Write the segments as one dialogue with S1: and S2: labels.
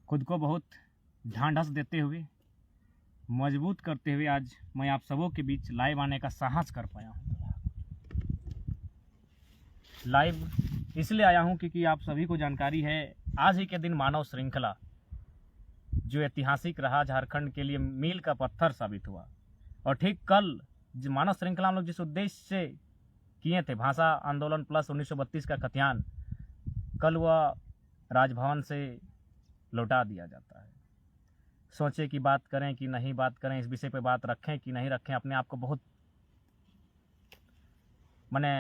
S1: खुद को बहुत ढांढस देते हुए, मजबूत करते हुए आज मैं आप सबों के बीच लाइव आने का साहस कर पाया हूँ। लाइव इसलिए आया हूँ क्योंकि आप सभी को जानकारी है, आज ही के दिन मानव श्रृंखला जो ऐतिहासिक रहा, झारखंड के लिए मील का पत्थर साबित हुआ। और ठीक कल जो मानव श्रृंखला हम लोग जिस उद्देश्य से किए थे, भाषा आंदोलन प्लस 1932 का खतियान, कल वह राजभवन से लौटा दिया जाता है। सोचे कि बात करें कि नहीं बात करें, इस विषय पे बात रखें कि नहीं रखें। अपने आप को बहुत मैंने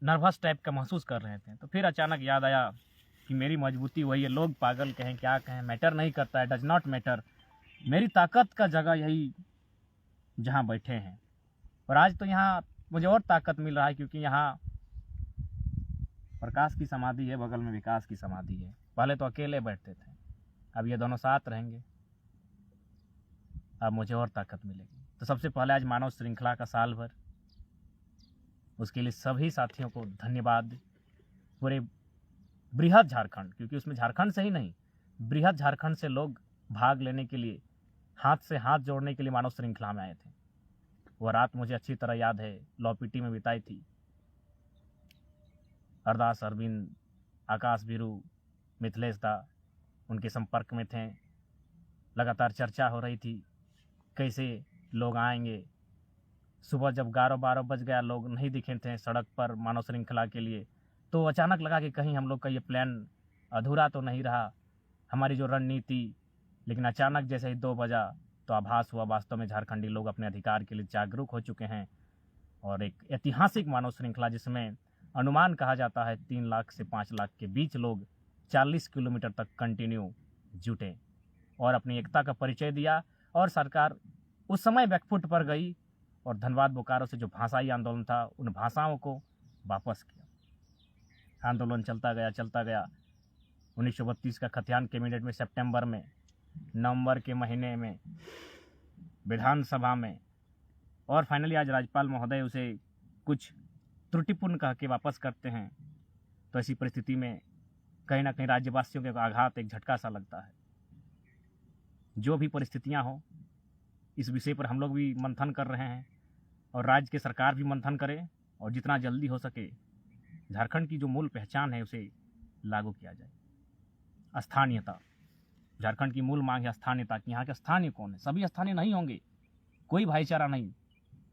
S1: नर्वस टाइप का महसूस कर रहे थे। तो फिर अचानक याद आया कि मेरी मजबूती वही है। लोग पागल कहें क्या कहें, मैटर नहीं करता है, डज नॉट मैटर। मेरी ताकत का जगह यही जहाँ बैठे हैं। और आज तो यहाँ मुझे और ताकत मिल रहा है क्योंकि यहाँ प्रकाश की समाधि है, बगल में विकास की समाधि है। पहले तो अकेले बैठते थे, अब ये दोनों साथ रहेंगे, अब मुझे और ताकत मिलेगी। तो सबसे पहले आज मानव श्रृंखला का साल भर, उसके लिए सभी साथियों को धन्यवाद। पूरे बृहद झारखंड, क्योंकि उसमें झारखंड से ही नहीं, बृहद झारखंड से लोग भाग लेने के लिए, हाथ से हाथ जोड़ने के लिए मानव श्रृंखला में आए थे। वह रात मुझे अच्छी तरह याद है, लॉपीटी में बिताई थी। अरदास अरविंद, आकाश बीरू, मिथिलेश दा उनके संपर्क में थे। लगातार चर्चा हो रही थी कैसे लोग आएंगे। सुबह जब 11-12 बज गया, लोग नहीं दिखे थे सड़क पर मानव श्रृंखला के लिए, तो अचानक लगा कि कहीं हम लोग का ये प्लान अधूरा तो नहीं रहा, हमारी जो रणनीति। लेकिन अचानक जैसे ही 2 बजा तो आभास हुआ वास्तव में झारखंडी लोग अपने अधिकार के लिए जागरूक हो चुके हैं। और एक ऐतिहासिक मानव श्रृंखला जिसमें अनुमान कहा जाता है 3 लाख से 5 लाख के बीच लोग 40 किलोमीटर तक कंटिन्यू जुटे और अपनी एकता का परिचय दिया। और सरकार उस समय बैकफुट पर गई और धनबाद बोकारो से जो भाषाई आंदोलन था, उन भाषाओं को वापस किया। आंदोलन चलता गया। 1932 का खतियान कैबिनेट में सितंबर में, नवंबर के महीने में विधानसभा में, और फाइनली आज राज्यपाल महोदय उसे कुछ त्रुटिपूर्ण कह के वापस करते हैं। तो ऐसी परिस्थिति में कहीं ना कहीं राज्यवासियों के आघात, एक झटका सा लगता है। जो भी परिस्थितियां हो, इस विषय पर हम लोग भी मंथन कर रहे हैं और राज्य की सरकार भी मंथन करे और जितना जल्दी हो सके झारखंड की जो मूल पहचान है उसे लागू किया जाए। स्थानीयता, झारखंड की मूल मांग है स्थानीयता की। यहाँ के स्थानीय कौन है? सभी स्थानीय नहीं होंगे, कोई भाईचारा नहीं,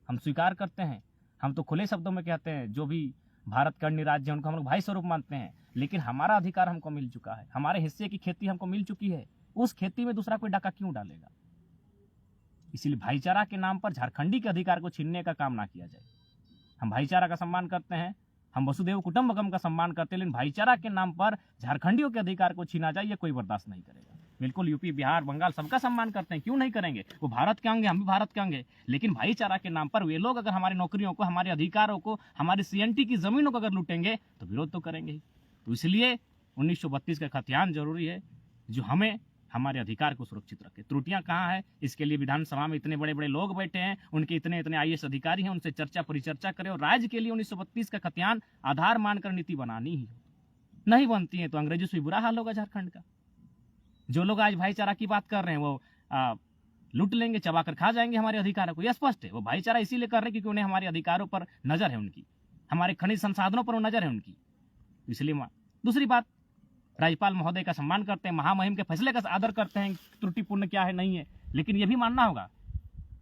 S1: हम स्वीकार करते हैं। हम तो खुले शब्दों में कहते हैं जो भी भारत के अन्य राज्य हैं उनको हम लोग भाई स्वरूप मानते हैं। लेकिन हमारा अधिकार हमको मिल चुका है, हमारे हिस्से की खेती हमको मिल चुकी है, उस खेती में दूसरा कोई डाका क्यों डालेगा? इसीलिए भाईचारा के नाम पर झारखंडी के अधिकार को छीनने का काम ना किया जाए। हम भाईचारा का सम्मान करते हैं, हम वसुदेव कुटुंबकम का सम्मान करते हैं, लेकिन भाईचारा के नाम पर झारखंडियों के अधिकार को छीना जाए, ये कोई बर्दाश्त नहीं करेगा। बिल्कुल यूपी, बिहार, बंगाल सबका सम्मान करते हैं, क्यों नहीं करेंगे? वो भारत के अंग, हम भी भारत के अंग हैं। लेकिन भाईचारा के नाम पर वे लोग अगर हमारी नौकरियों को, हमारे अधिकारों को, हमारी सीएनटी की जमीनों को अगर लूटेंगे तो विरोध तो करेंगे ही। तो इसलिए 1932 का खतियान जरूरी है जो हमें हमारे अधिकार को सुरक्षित रखे। त्रुटियां कहाँ है, इसके लिए विधानसभा में इतने बड़े बड़े लोग बैठे हैं, उनके इतने IAS अधिकारी हैं, उनसे चर्चा परिचर्चा करें। और राज्य के लिए 1932 का खतियान आधार मानकर नीति बनानी ही नहीं बनती है तो अंग्रेजों से बुरा हाल होगा झारखंड का। जो लोग आज भाईचारा की बात कर रहे हैं वो लूट लेंगे, चबा कर खा जाएंगे हमारे अधिकारों को। यह स्पष्ट है। वो भाईचारा इसीलिए कर रहे हैं क्योंकि उन्हें हमारे अधिकारों पर नजर है, उनकी हमारे खनिज संसाधनों पर नजर है उनकी। इसलिए दूसरी बात, राज्यपाल महोदय का सम्मान करते हैं, महामहिम के फैसले का आदर करते हैं, त्रुटिपूर्ण क्या है नहीं है। लेकिन यह भी मानना होगा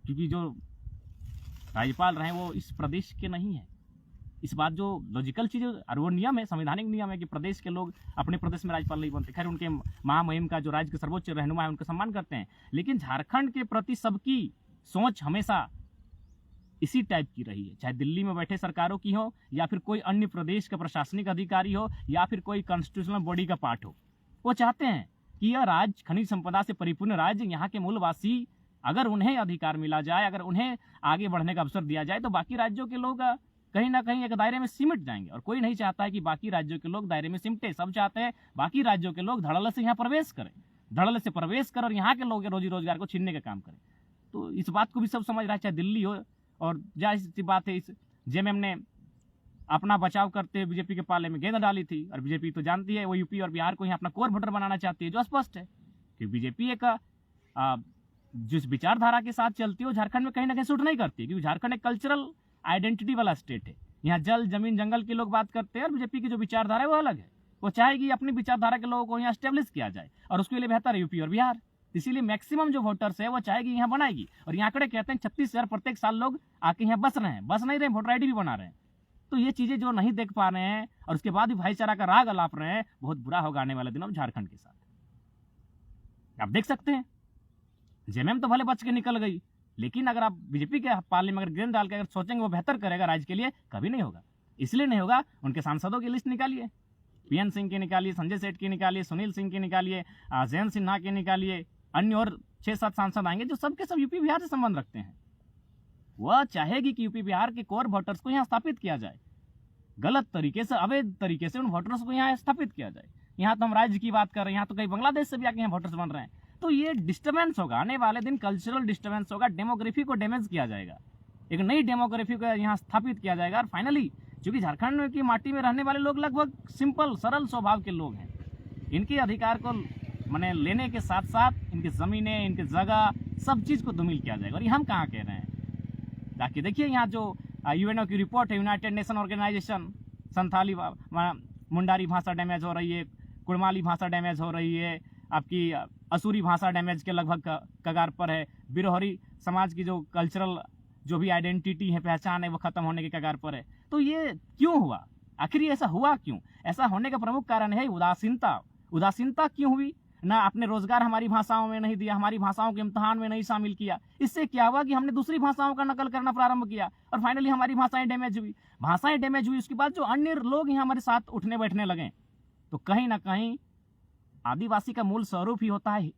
S1: क्योंकि जो राज्यपाल रहे वो इस प्रदेश के नहीं है। इस बात जो लॉजिकल चीज और वो नियम है, संवैधानिक नियम है कि प्रदेश के लोग अपने प्रदेश में राज्यपाल नहीं बनते। खैर, उनके महामहिम का जो राज्य के सर्वोच्च रहनुमा है उनका सम्मान करते हैं, लेकिन झारखंड के प्रति सबकी सोच हमेशा इसी टाइप की रही है। चाहे दिल्ली में बैठे सरकारों की हो या फिर कोई अन्य प्रदेश का प्रशासनिक अधिकारी हो या फिर कोई कॉन्स्टिट्यूशनल बॉडी का पार्ट हो, वो चाहते हैं कि यह राज्य खनिज संपदा से परिपूर्ण राज्य, यहाँ के मूलवासी, अगर उन्हें अधिकार मिला जाए, अगर उन्हें आगे बढ़ने का अवसर दिया जाए तो बाकी राज्यों के लोग कहीं ना कहीं एक दायरे में सिमट जाएंगे। और कोई नहीं चाहता है कि बाकी राज्यों के लोग दायरे में सिमटे। सब चाहते हैं बाकी राज्यों के लोग धड़ल्ले से यहाँ प्रवेश करें, धड़ल्ले से प्रवेश कर और यहाँ के लोग रोजी रोजगार को छीनने का काम करें। तो इस बात को भी सब समझ रहा है, चाहे दिल्ली हो। और जाहिर सी बात है, इस जेएमएम ने अपना बचाव करते हुए बीजेपी के पाले में गेंद डाली थी। और बीजेपी तो जानती है वो यूपी और बिहार को ही अपना कोर वोटर बनाना चाहती है, जो स्पष्ट है कि बीजेपी एक जिस विचारधारा के साथ चलती है वो झारखंड में कहीं ना कहीं सूट नहीं करती, क्योंकि झारखंड एक कल्चरल आइडेंटिटी वाला स्टेट है। यहाँ जल जमीन जंगल के लोग बात करते हैं और बीजेपी की जो विचारधारा है वो अलग है। वो चाहेगी अपनी विचारधारा के लोगों को यहाँ स्टेब्लिश किया जाए और उसके लिए बेहतर है यूपी और बिहार। इसीलिए मैक्सिमम जो वोटर्स है वो चाहेगी यहाँ बनाएगी। और यहाँ आंकड़े कहते हैं 36,000 प्रत्येक साल लोग आके यहाँ बस रहे हैं, बस नहीं रहे, वोटर आईडी भी बना रहे हैं। तो ये चीजें जो नहीं देख पा रहे हैं और उसके बाद भी भाईचारा का राग अलाप रहे हैं, बहुत बुरा होगा आने वाले दिनों में झारखंड के साथ। आप देख सकते हैं जेएमएम तो भले बच के निकल गई, लेकिन अगर आप बीजेपी के पाले में अगर गेंद डाल के अगर सोचेंगे वो बेहतर करेगा राज्य के लिए, कभी नहीं होगा। इसलिए नहीं होगा, उनके सांसदों की लिस्ट निकालिए, पीएन सिंह की निकालिए, संजय सेठ की निकालिए, सुनील सिंह की निकालिए, जयंत सिन्हा की निकालिए, अन्य और 6-7 सांसद आएंगे जो सबके सब यूपी बिहार से संबंध रखते हैं। वह चाहेगी कि यूपी बिहार के कोर वोटर्स को यहाँ स्थापित किया जाए, गलत तरीके से, अवैध तरीके से उन वोटर्स को यहाँ स्थापित किया जाए। यहाँ तो हम राज्य की बात कर रहे हैं, यहाँ तो कई बांग्लादेश से भी आके यहाँ वोटर्स बन रहे हैं। तो ये डिस्टर्बेंस होगा, आने वाले दिन कल्चरल डिस्टर्बेंस होगा, डेमोग्राफी को डैमेज किया जाएगा, एक नई डेमोग्राफी को यहाँ स्थापित किया जाएगा। और फाइनली चूंकि झारखंड की माटी में रहने वाले लोग लगभग सिंपल सरल स्वभाव के लोग हैं, इनके अधिकार को मैंने लेने के साथ साथ इनकी ज़मीनें, इनकी जगह, सब चीज़ को धूमिल किया जाएगा। और ये हम कहाँ कह रहे हैं, ताकि देखिए यहाँ जो यूएनओ की रिपोर्ट है, United Nation Organisation, Santhali Mundari भाषा डैमेज हो रही है, कुड़माली भाषा डैमेज हो रही है, आपकी असुरी भाषा डैमेज के लगभग कगार पर है, बिरोहरी समाज की जो कल्चरल जो भी आइडेंटिटी है, पहचान है, वो खत्म होने के कगार पर है। तो ये क्यों हुआ, आखिर ऐसा हुआ क्यों? ऐसा होने का प्रमुख कारण है उदासीनता। उदासीनता क्यों हुई? ना आपने रोजगार हमारी भाषाओं में नहीं दिया, हमारी भाषाओं के इम्तहान में नहीं शामिल किया। इससे क्या हुआ कि हमने दूसरी भाषाओं का नकल करना प्रारंभ किया और फाइनली हमारी भाषाएं डैमेज हुई। भाषाएं डैमेज हुई, उसके बाद जो अन्य लोग यहाँ हमारे साथ उठने बैठने लगे, तो कहीं ना कहीं आदिवासी का मूल स्वरूप ही होता है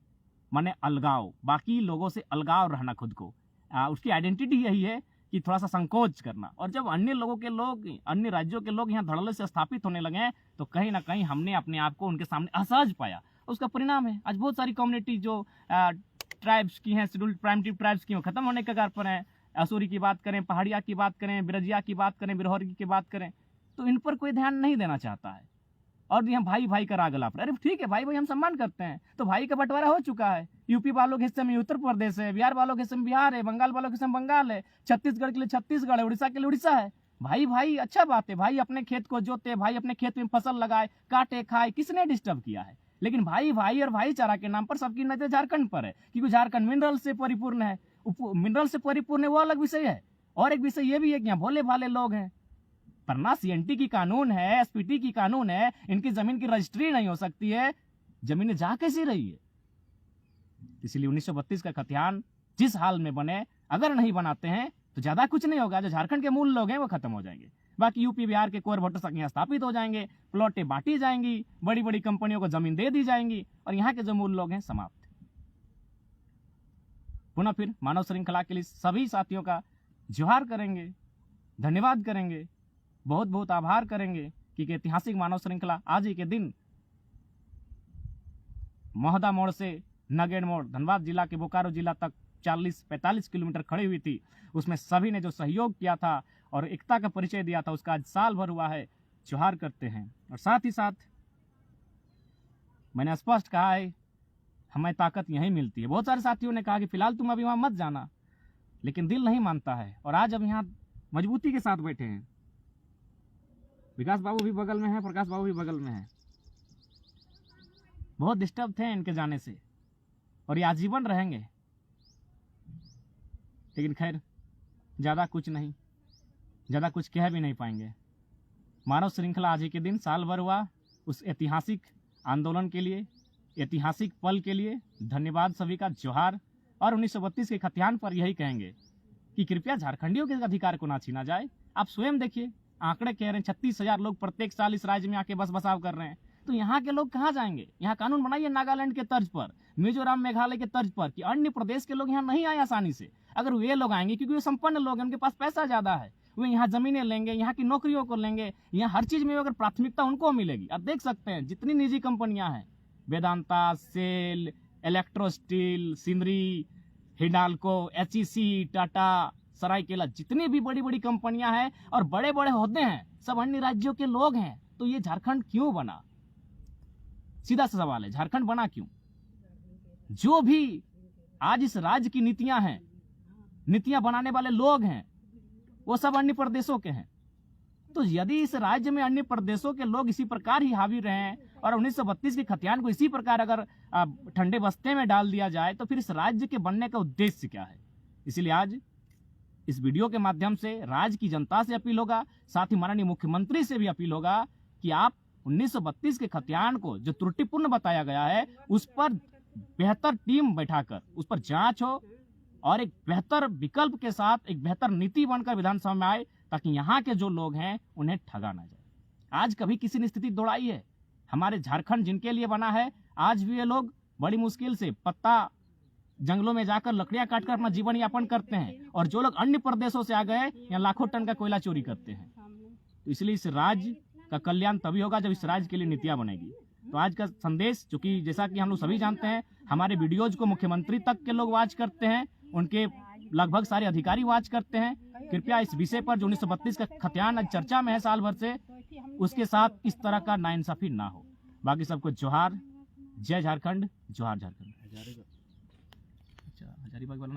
S1: माने अलगाव, बाकी लोगों से अलगाव रहना, खुद को उसकी आइडेंटिटी यही है कि थोड़ा सा संकोच करना। और जब अन्य लोगों के लोग, अन्य राज्यों के लोग यहाँ धड़ल्ले से स्थापित होने लगे, तो कहीं ना कहीं हमने अपने आप को उनके सामने असहज पाया। उसका परिणाम है आज बहुत सारी कम्युनिटी जो ट्राइब्स की हैं, शेड्यूल्ड प्राइमिटिव ट्राइब्स की, वो खत्म होने के कगार पर हैं। असुरी की बात करें, पहाड़िया की बात करें, बिरजिया की बात करें, बिरहोरी की बात करें, तो इन पर कोई ध्यान नहीं देना चाहता है। और यहाँ भाई भाई का राग अलाप, अरे ठीक है भाई भाई हम सम्मान करते हैं, तो भाई का बंटवारा हो चुका है। यूपी वालों के हिस्से में उत्तर प्रदेश है, बिहार वालों के हिस्से में बिहार है, बंगाल वालों के हिस्से में बंगाल है, छत्तीसगढ़ के लिए छत्तीसगढ़ है, उड़ीसा के लिए उड़ीसा है। भाई भाई अच्छा बात है, भाई अपने खेत को जोते, भाई अपने खेत में फसल लगाए, काटे खाए, किसने डिस्टर्ब किया है? लेकिन भाई भाई और भाईचारा के नाम पर सबकी नजर झारखंड पर है, क्योंकि झारखंड मिनरल से परिपूर्ण है। मिनरल से परिपूर्ण है वो अलग विषय है, और एक विषय ये भी है कि यहाँ भोले भाले लोग हैं। पर ना सीएनटी की कानून है, एसपीटी की कानून है, इनकी जमीन की रजिस्ट्री नहीं हो सकती है, जमीनें जा कैसी रही है? इसलिए 1932 का खतियान जिस हाल में बने, अगर नहीं बनाते हैं तो ज्यादा कुछ नहीं होगा। जो झारखंड के मूल लोग हैं वो खत्म हो जाएंगे, बाकी यूपी बिहार के कोर वोटर्स यहाँ स्थापित हो जाएंगे, प्लॉटें बांटी जाएंगी, बड़ी बड़ी कंपनियों को जमीन दे दी जाएंगी, और यहाँ के जो मूल लोग हैं समाप्त। पुनः फिर मानव श्रृंखला के लिए सभी साथियों का जोहार करेंगे, धन्यवाद करेंगे, बहुत बहुत आभार करेंगे कि ऐतिहासिक मानव श्रृंखला आज ही के दिन मोहदा मोड़ से नगेड़ मोड़, धनबाद जिला के बोकारो जिला तक 40-45 किलोमीटर खड़ी हुई थी। उसमें सभी ने जो सहयोग किया था और एकता का परिचय दिया था, उसका आज साल भर हुआ है, जोहार करते हैं। और साथ ही साथ मैंने स्पष्ट कहा है, हमें ताकत यहीं मिलती है। बहुत सारे साथियों ने कहा कि फिलहाल तुम अभी वहां मत जाना, लेकिन दिल नहीं मानता है, और आज अब यहाँ मजबूती के साथ बैठे हैं। विकास बाबू भी बगल में है, प्रकाश बाबू भी बगल में है। बहुत डिस्टर्ब थे इनके जाने से, और ये आजीवन रहेंगे, लेकिन खैर ज़्यादा कुछ नहीं, ज़्यादा कुछ कह भी नहीं पाएंगे। मानव श्रृंखला आज ही के दिन साल भर हुआ, उस ऐतिहासिक आंदोलन के लिए, ऐतिहासिक पल के लिए धन्यवाद सभी का, जोहार। और 1932 के खतियान पर यही कहेंगे कि कृपया झारखंडियों के अधिकार को ना छीना जाए। आप स्वयं देखिए, आंकड़े कह रहे हैं 36,000 लोग प्रत्येक साल इस राज्य में आके बस बसाव कर रहे हैं, तो यहाँ के लोग कहाँ जाएंगे? यहाँ कानून बनाइए नागालैंड के तर्ज पर, मिजोरम मेघालय के तर्ज पर, कि अन्य प्रदेश के लोग यहाँ नहीं आए आसानी से। अगर वे लोग आएंगे, क्योंकि वे संपन्न लोग हैं, उनके पास पैसा ज्यादा है, वे यहाँ जमीनें लेंगे, यहाँ की नौकरियों को लेंगे, यहाँ हर चीज में अगर प्राथमिकता उनको मिलेगी। आप देख सकते हैं जितनी निजी कंपनियां हैं, Vedanta, SAIL, Electrosteel, Sindri, Hindalco, HEC, Tata, Saraikela, जितनी भी बड़ी बड़ी कंपनियां हैं और बड़े बड़े ओहदे हैं, सब अन्य राज्यों के लोग हैं। तो ये झारखंड क्यों बना? सीधा सा सवाल है, झारखंड बना क्यों? जो भी आज इस राज्य की नीतियां हैं, नीतियां बनाने वाले लोग हैं, वो सब अन्य प्रदेशों के हैं। तो यदि इस राज्य में अन्य प्रदेशों के लोग इसी प्रकार ही हावी रहे हैं और 1932 के खतियान को इसी प्रकार अगर ठंडे बस्ते में डाल दिया जाए, तो फिर इस राज्य के बनने का उद्देश्य क्या है? इसीलिए आज इस वीडियो के माध्यम से राज्य की जनता से अपील होगा, साथ ही माननीय मुख्यमंत्री से भी अपील होगा कि आप 1932 के खतियान को जो त्रुटिपूर्ण बताया गया है, उस पर बेहतर टीम बैठाकर उस पर जांच हो और एक बेहतर विकल्प के साथ एक बेहतर नीति बनकर विधानसभा में आए, ताकि यहाँ के जो लोग हैं उन्हें ठगा ना जाए। आज कभी किसी ने स्थिति दौड़ाई है? हमारे झारखंड जिनके लिए बना है, आज भी ये लोग बड़ी मुश्किल से पत्ता जंगलों में जाकर लकड़ियां काटकर अपना जीवन यापन करते हैं, और जो लोग अन्य प्रदेशों से आ गए यहाँ लाखों टन का कोयला चोरी करते हैं। तो इसलिए इस राज्य का कल्याण तभी होगा जब इस राज्य के लिए नीतियां बनेगी। तो आज का संदेश, चूंकि जैसा कि हम लोग सभी जानते हैं, हमारे वीडियोज को मुख्यमंत्री तक के लोग वॉच करते हैं, उनके लगभग सारे अधिकारी वॉच करते हैं। कृपया इस विषय पर जो 1932 का खतियान आज चर्चा में है साल भर से, उसके साथ इस तरह का नाइंसाफी ना हो। बाकी सबको जोहार, जय झारखंड, जोहार झारखंड। हजारीबाग वाला